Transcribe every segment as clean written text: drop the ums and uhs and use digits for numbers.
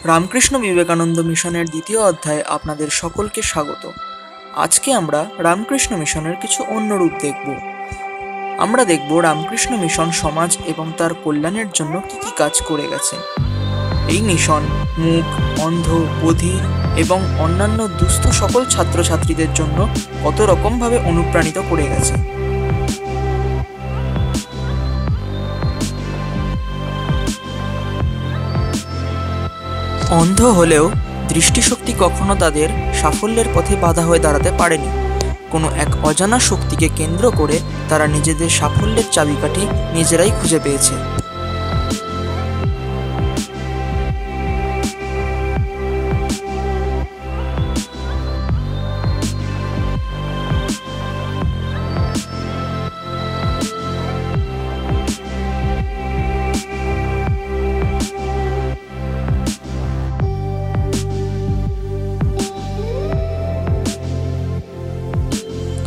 রামকৃষ্ণ বিবেকানন্দ মিশনের দ্বিতীয় অধ্যায়ে আপনাদের সকলকে স্বাগত। আজকে আমরা রামকৃষ্ণ মিশনের কিছু অন্য রূপ দেখব। আমরা দেখব রামকৃষ্ণ মিশন সমাজ এবং তার কল্যাণের জন্য কি কি কাজ করে গেছে। এই মিশন মূক, অন্ধ, বধির এবং অন্যান্য দুস্থ সকল ছাত্রছাত্রীদের জন্য কত রকমভাবে অনুপ্রাণিত করে গেছে। অন্ধ হলেও দৃষ্টিশক্তি কখনো তাদের সাফল্যের পথে বাধা হয়ে দাঁড়াতে পারেনি। কোনো এক অজানা শক্তিকে কেন্দ্র করে তারা নিজেদের সাফল্যের চাবিকাঠি নিজেরাই খুঁজে পেয়েছে।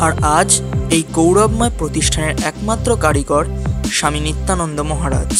আর আজ এই গৌরবময় প্রতিষ্ঠানের একমাত্র কারিগর স্বামী নিত্যানন্দ মহারাজ।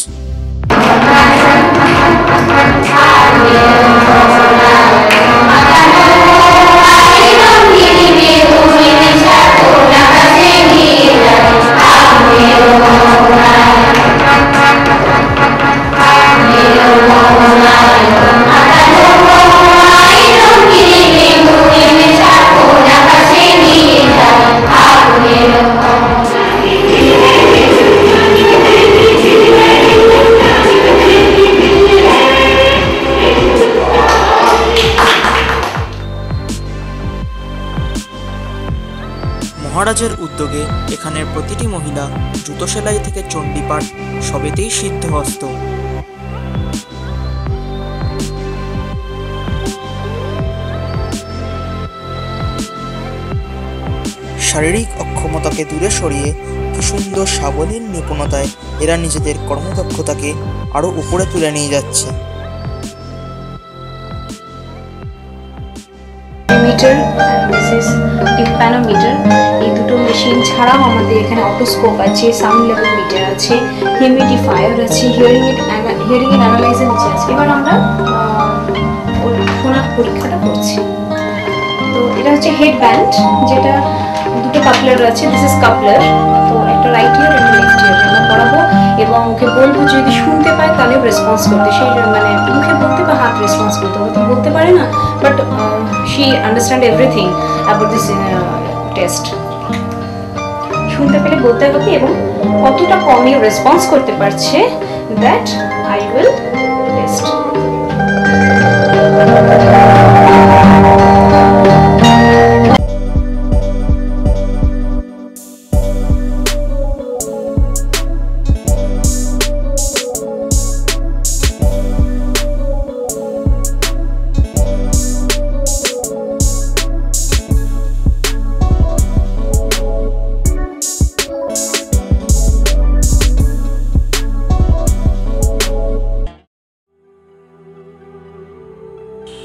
মহারাজের উদ্যোগে এখানের প্রতিটি মহিলা জুতো সেলাই থেকে চণ্ডীপাঠ সবেতেই সিদ্ধহস্ত। শারীরিক অক্ষমতাকে দূরে সরিয়ে কি সুন্দর সাবলীল নিপুণতায় এরা নিজেদের কর্মদক্ষতাকে আরো উপরে তুলে নিয়ে যাচ্ছে। Meter this is tympanometer. এই দুটো মেশিন ছাড়াও আমাদের এখানে অটোস্কোপ আছে, সাউন্ড লেভেল মিটার আছে, হিউমিডিফায়ার আছে, হিয়ারিং এড অ্যানালাইজার আছে। এবার আমরা ওনার পরীক্ষাটা করছি। তো এটা হচ্ছে হেড ব্যান্ড, যেটা দুটো কাপলার আছে। This is coupler. তো একটা রাইট ইয়ার একটা লেফট ইয়ার আমরা পড়াবো এবং ওকে বলবো যদি শুনতে পায় তাহলে রেসপন্স করতে, সেই মানে মুখে বলতে বা হাত রেসপন্স করতে। ও তো বলতে পারে না, but she understand everything about this test. শুনতে পেলে বলতে হবে এবং কতটা কমই রেসপন্স করতে পারছে, that I will test.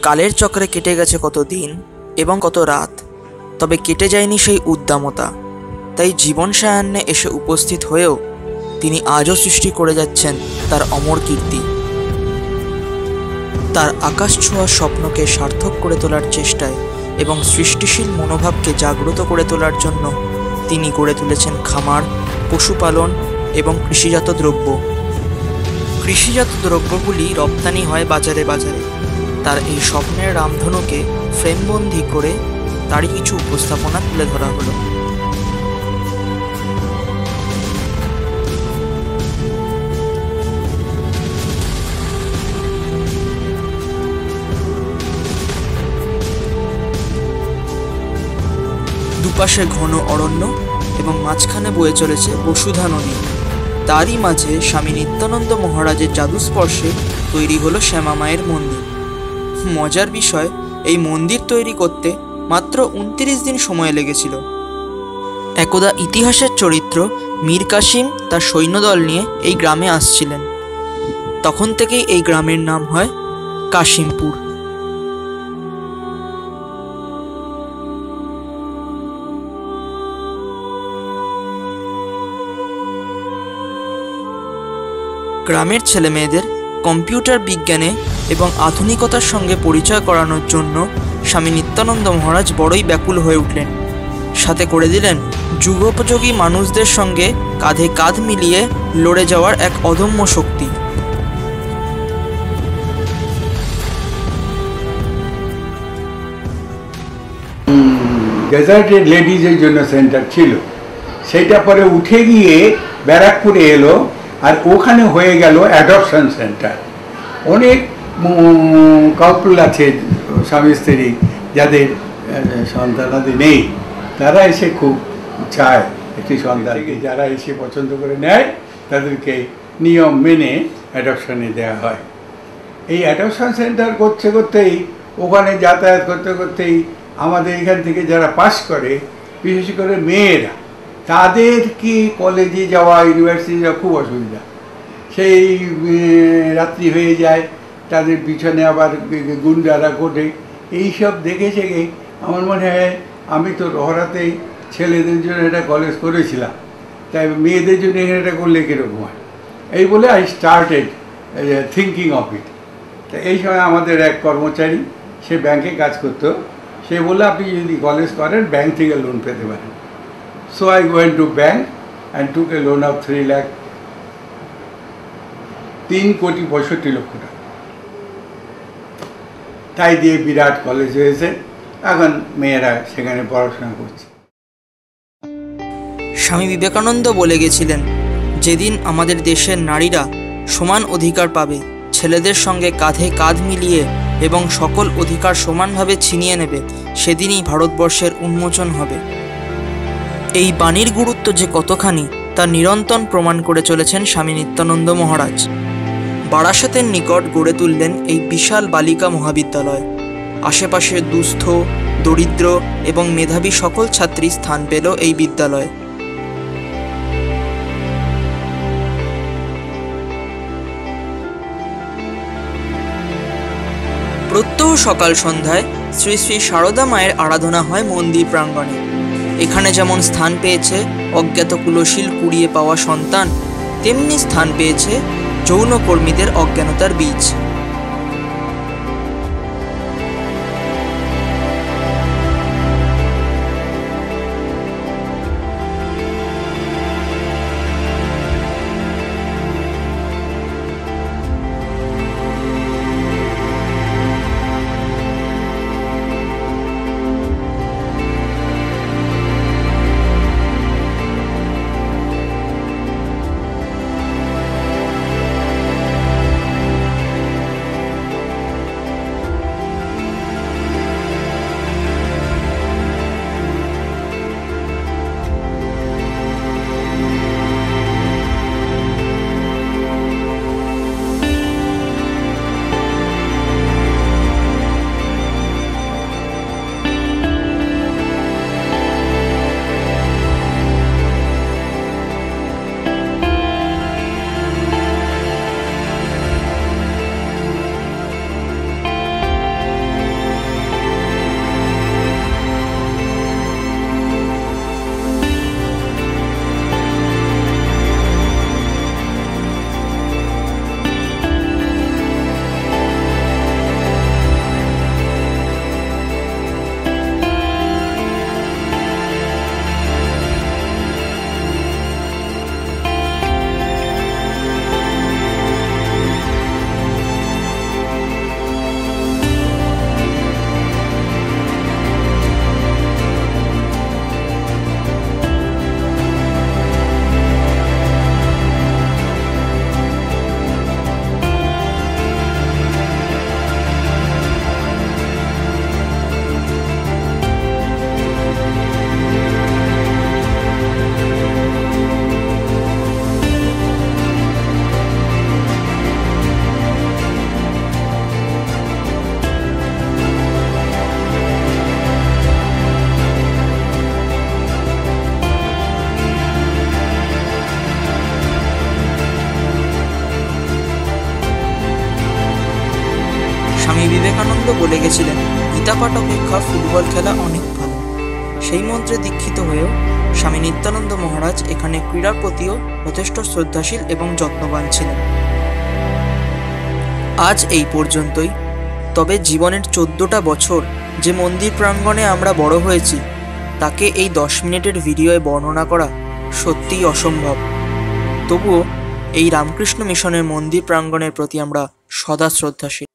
কালের চক্রে কেটে গেছে কত দিন এবং কত রাত, তবে কেটে যায়নি সেই উদ্দামতা। তাই জীবন সায়ান্নে এসে উপস্থিত হয়েও তিনি আজও সৃষ্টি করে যাচ্ছেন তার অমর কীর্তি। তার আকাশ ছোঁয়া স্বপ্নকে সার্থক করে তোলার চেষ্টায় এবং সৃষ্টিশীল মনোভাবকে জাগ্রত করে তোলার জন্য তিনি গড়ে তুলেছেন খামার, পশুপালন এবং কৃষিজাত দ্রব্য। কৃষিজাত দ্রব্যগুলি রপ্তানি হয় বাজারে বাজারে। তার এই স্বপ্নের রামধনুকে ফ্রেমবন্দি করে তারই কিছু উপস্থাপনা তুলে ধরা হলো। দুপাশে ঘন অরণ্য এবং মাঝখানে বয়ে চলেছে বসুধা নদী। তারই মাঝে স্বামী নিত্যানন্দ মহারাজের জাদুস্পর্শে তৈরি হলো শ্যামা মায়ের মন্দির। মজার বিষয়, এই মন্দির তৈরি করতে মাত্র 29 দিন সময় লেগেছিল। একদা ইতিহাসের চরিত্র মীর কাসিম তার সৈন্যদল নিয়ে এই গ্রামে আসছিলেন। তখন থেকেই এই গ্রামের নাম হয় কাশিমপুর। গ্রামের ছেলেমেয়েদের কম্পিউটার বিজ্ঞানে এবং আধুনিকতার সঙ্গে পরিচয় করানোর জন্য স্বামী নিত্যানন্দ মহারাজ বড়ই ব্যাকুল হয়ে উঠলেন। সাথে করে দিলেন যুগোপযোগী মানুষদের সঙ্গে কাঁধে কাঁধ মিলিয়ে লড়ে যাওয়ার এক অদম্য শক্তি। ডেজার্টেড লেডিজের জন্য সেন্টার ছিল, সেটা পরে উঠে গিয়ে ব্যারাকপুরে এলো, আর ওখানে হয়ে গেল অ্যাডপশন সেন্টার। অনেক কাপল আছে স্বামী স্ত্রী যাদের সন্তানাদি নেই, তারা এসে খুব চায় একটি সন্তানকে, যারা এসে পছন্দ করে নেয় তাদেরকে নিয়ম মেনে অ্যাডপশনে দেওয়া হয়। এই অ্যাডপশন সেন্টার করতে করতেই, ওখানে যাতায়াত করতে করতেই আমাদের এখান থেকে যারা পাস করে, বিশেষ করে মেয়েরা, তাদের কি কলেজে যাওয়া, ইউনিভার্সিটি যাওয়া খুব অসুবিধা। সেই রাত্রি হয়ে যায়, তাদের পিছনে আবার গুন্ডারা ঘটে, এইসব দেখে শেখে আমার মনে হয় আমি তো রহরাতেই ছেলেদের জন্য একটা কলেজ করেছিলাম, তাই মেয়েদের জন্য এখানে এটা করলে কীরকম হয়, এই বলে I started thinking of it. তা এই সময় আমাদের এক কর্মচারী, সে ব্যাংকে কাজ করতো, সে বললো আপনি যদি কলেজ করেন ব্যাংক থেকে লোন পেতে পারেন। So I went to bank and took A loan of 3 lakh, 3,65,00,000 টাকা। তাই দিয়ে বিরাট কলেজ হয়েছে, এখন মেয়েরা সেখানে পড়াশোনা করছে। স্বামী বিবেকানন্দ বলে গেছিলেন, যেদিন আমাদের দেশের নারীরা সমান অধিকার পাবে, ছেলেদের সঙ্গে কাঁধে কাঁধ মিলিয়ে এবং সকল অধিকার সমানভাবে ছিনিয়ে নেবে, সেদিনই ভারতবর্ষের উন্মোচন হবে। এই বাণীর গুরুত্ব যে কতখানি তা নিরন্তর প্রমাণ করে চলেছেন স্বামী নিত্যানন্দ মহারাজ। বারাসাতের নিকট গড়ে তুললেন এই বিশাল বালিকা মহাবিদ্যালয়। আশেপাশে দুস্থ, দরিদ্র এবং মেধাবী সকল ছাত্রী স্থান পেল এই বিদ্যালয়ে। প্রত্যহ সকাল সন্ধ্যায় শ্রী শ্রী সারদা মায়ের আরাধনা হয় মন্দির প্রাঙ্গণে। এখানে যেমন স্থান পেয়েছে অজ্ঞাত কুলশীল কুড়িয়ে পাওয়া সন্তান, তেমনি স্থান পেয়েছে যৌনকর্মীদের অজ্ঞানতার বীজ। স্বামী বিবেকানন্দ বলে গেছিলেন, গীতা পাঠ অপেক্ষা ফুটবল খেলা অনেক ভালো। সেই মন্ত্রে দীক্ষিত হয়েও স্বামী নিত্যানন্দ মহারাজ এখানে ক্রীড়ার প্রতিও যথেষ্ট শ্রদ্ধাশীল এবং যত্নবান ছিলেন। আজ এই পর্যন্তই। তবে জীবনের 14টা বছর যে মন্দির প্রাঙ্গণে আমরা বড় হয়েছি তাকে এই 10 মিনিটের ভিডিওয়ে বর্ণনা করা সত্যিই অসম্ভব। তবুও এই রামকৃষ্ণ মিশনের মন্দির প্রাঙ্গণের প্রতি আমরা সদা শ্রদ্ধাশীল।